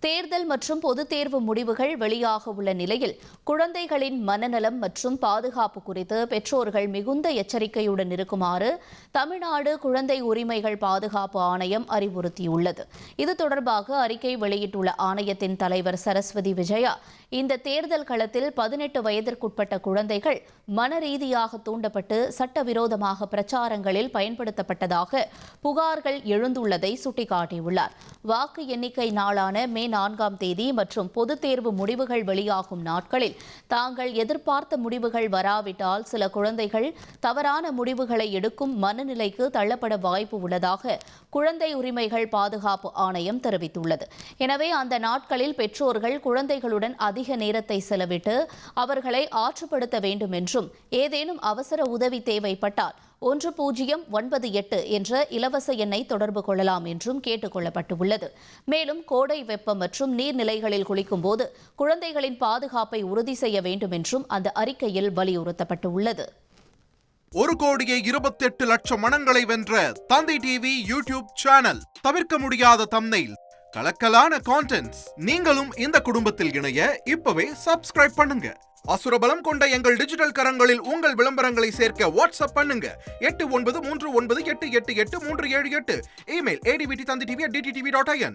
தேர்தல் மற்றும் பொதுத் தேர்வு முடிவுகள் வெளியாக உள்ள நிலையில் குழந்தைகளின் மனநலம் மற்றும் பாதுகாப்பு குறித்து பெற்றோர்கள் மிகுந்த எச்சரிக்கையுடன் இருக்குமாறு தமிழ்நாடு குழந்தை உரிமைகள் பாதுகாப்பு ஆணையம் அறிவுறுத்தியுள்ளது. இது தொடர்பாக அறிக்கை வெளியிட்டுள்ள ஆணையத்தின் தலைவர் சரஸ்வதி விஜயா, இந்த தேர்தல் களத்தில் 18 வயதிற்குட்பட்ட குழந்தைகள் மனரீதியாக தூண்டப்பட்டு சட்டவிரோதமாக பிரச்சாரங்களில் பயன்படுத்தப்பட்டதாக புகார்கள் எழுந்துள்ளதை சுட்டிக்காட்டியுள்ளார். வாக்கு எண்ணிக்கை நாளான மே 4ஆம் தேதி மற்றும் பொதுத் தேர்வு முடிவுகள் வெளியாகும் நாட்களில் தாங்கள் எதிர்பார்த்த முடிவுகள் வராவிட்டால் சில குழந்தைகள் தவறான முடிவுகளை எடுக்கும் மனநிலைக்கு தள்ளப்பட வாய்ப்பு உள்ளதாக குழந்தை உரிமைகள் பாதுகாப்பு ஆணையம் தெரிவித்துள்ளது. எனவே அந்த நாட்களில் பெற்றோர்கள் குழந்தைகளுடன் அதிக நேரத்தை செலவிட்டு அவர்களை ஆற்றுப்படுத்த வேண்டும் என்றும் ஏதேனும் அவசர உதவி தேவைப்பட்டால் 1098 என்ற இலவச எண்ணை தொடர்பு கொள்ளலாம் என்றும் கேட்டுக் கொள்ளப்பட்டுள்ளது. மேலும் கோடை வெப்பம் மற்றும் நீர்நிலைகளில் குளிக்கும் போது குழந்தைகளின் பாதுகாப்பை உறுதி செய்ய வேண்டும் என்றும் அந்த அறிக்கையில் வலியுறுத்தப்பட்டுள்ளது. 1,28,00,000 மனங்களை வென்ற தந்தி டிவி யூடியூப் சேனல். தவிர்க்க முடியாத தம்ப்நெயில், கலக்கலான கான்டென்ட்ஸ். நீங்களும் இந்த குடும்பத்தில் இணைய இப்பவே சப்ஸ்கிரைப் பண்ணுங்க. அசுரபலம் கொண்ட எங்கள் டிஜிட்டல் கரங்களில் உங்கள் விளம்பரங்களை சேர்க்க வாட்ஸ்அப் பண்ணுங்க. 8939888378. Email advtthanditv@dttv.in.